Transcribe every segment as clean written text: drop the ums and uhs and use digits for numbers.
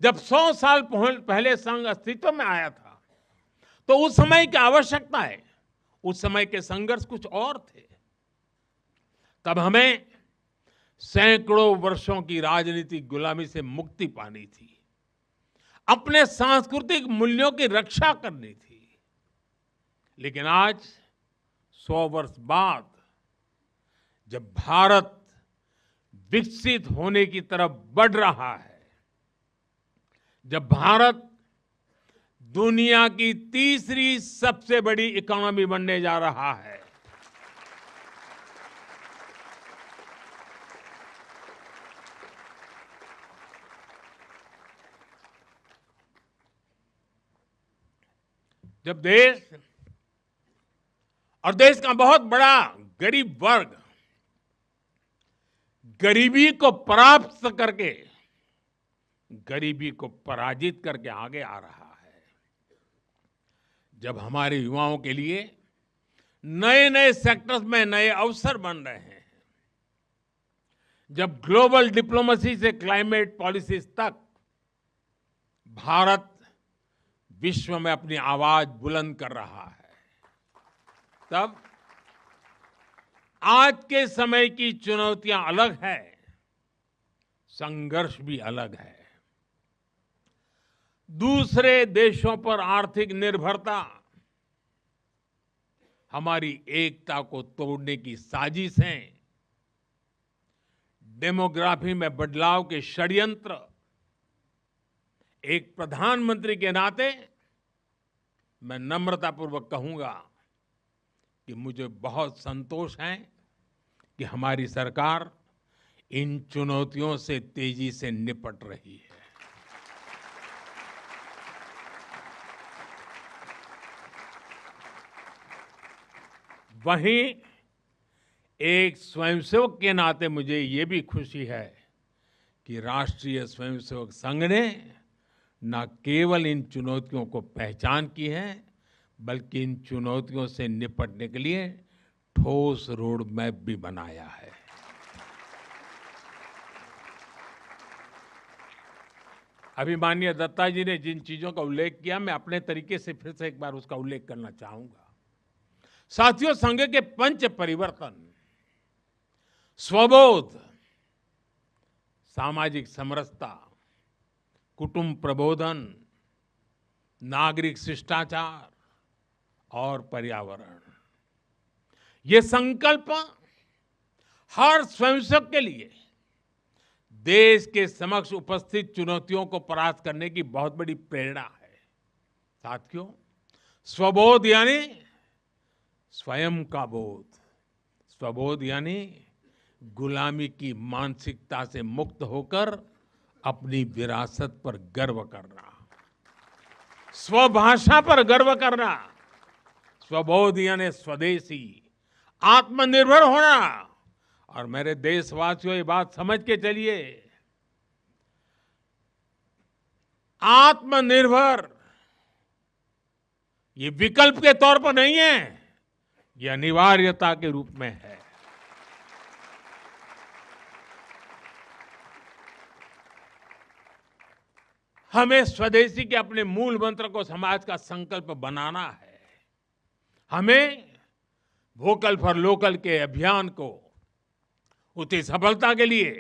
जब 100 साल पहले संघ अस्तित्व में आया था, तो उस समय की आवश्यकताएं, उस समय के संघर्ष कुछ और थे। तब हमें सैकड़ों वर्षों की राजनीतिक गुलामी से मुक्ति पानी थी, अपने सांस्कृतिक मूल्यों की रक्षा करनी थी। लेकिन आज 100 वर्ष बाद जब भारत विकसित होने की तरफ बढ़ रहा है, जब भारत दुनिया की तीसरी सबसे बड़ी इकोनॉमी बनने जा रहा है, जब देश और देश का बहुत बड़ा गरीब वर्ग गरीबी को परास्त करके, गरीबी को पराजित करके आगे आ रहा है, जब हमारे युवाओं के लिए नए नए सेक्टर्स में नए अवसर बन रहे हैं, जब ग्लोबल डिप्लोमेसी से क्लाइमेट पॉलिसीज तक भारत विश्व में अपनी आवाज बुलंद कर रहा है, तब आज के समय की चुनौतियां अलग है, संघर्ष भी अलग है। दूसरे देशों पर आर्थिक निर्भरता हमारी एकता को तोड़ने की साजिश है। डेमोग्राफी में बदलाव के षड्यंत्र। एक प्रधानमंत्री के नाते मैं नम्रतापूर्वक कहूंगा कि मुझे बहुत संतोष है कि हमारी सरकार इन चुनौतियों से तेजी से निपट रही है। वहीं एक स्वयंसेवक के नाते मुझे ये भी खुशी है कि राष्ट्रीय स्वयंसेवक संघ ने न केवल इन चुनौतियों को पहचान की है, बल्कि इन चुनौतियों से निपटने के लिए ठोस रोड मैप भी बनाया है। अभी माननीय दत्ता जी ने जिन चीजों का उल्लेख किया, मैं अपने तरीके से फिर से एक बार उसका उल्लेख करना चाहूंगा। साथियों, संघ के पंच परिवर्तन, स्वबोध, सामाजिक समरसता, कुटुंब प्रबोधन, नागरिक शिष्टाचार और पर्यावरण, ये संकल्प हर स्वयंसेवक के लिए देश के समक्ष उपस्थित चुनौतियों को परास्त करने की बहुत बड़ी प्रेरणा है। साथियों, स्वबोध यानी स्वयं का बोध, स्वबोध यानी गुलामी की मानसिकता से मुक्त होकर अपनी विरासत पर गर्व करना, स्वभाषा पर गर्व करना। स्वबोध यानी स्वदेशी, आत्मनिर्भर होना। और मेरे देशवासियों, ये बात समझ के चलिए, आत्मनिर्भर ये विकल्प के तौर पर नहीं है, ये अनिवार्यता के रूप में है। हमें स्वदेशी के अपने मूल मंत्र को समाज का संकल्प बनाना है। हमें वोकल फॉर लोकल के अभियान को उसकी सफलता के लिए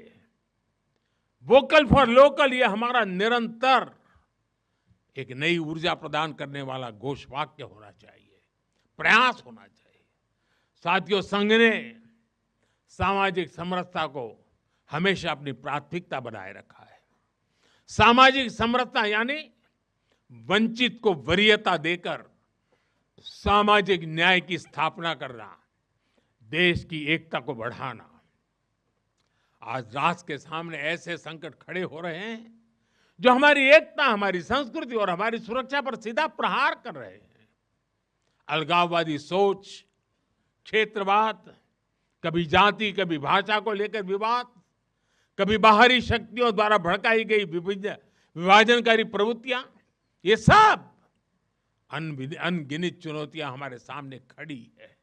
वोकल फॉर लोकल ये हमारा निरंतर एक नई ऊर्जा प्रदान करने वाला घोषवाक्य होना चाहिए, प्रयास होना चाहिए। साथियों, संघ ने सामाजिक समरसता को हमेशा अपनी प्राथमिकता बनाए रखा है। सामाजिक समरसता यानी वंचित को वरीयता देकर सामाजिक न्याय की स्थापना करना, देश की एकता को बढ़ाना। आज राष्ट्र के सामने ऐसे संकट खड़े हो रहे हैं जो हमारी एकता, हमारी संस्कृति और हमारी सुरक्षा पर सीधा प्रहार कर रहे हैं। अलगाववादी सोच, क्षेत्रवाद, कभी जाति, कभी भाषा को लेकर विवाद, कभी बाहरी शक्तियों द्वारा भड़काई गई विभाजनकारी प्रवृत्तियां, ये सब अनगिनत चुनौतियां हमारे सामने खड़ी है।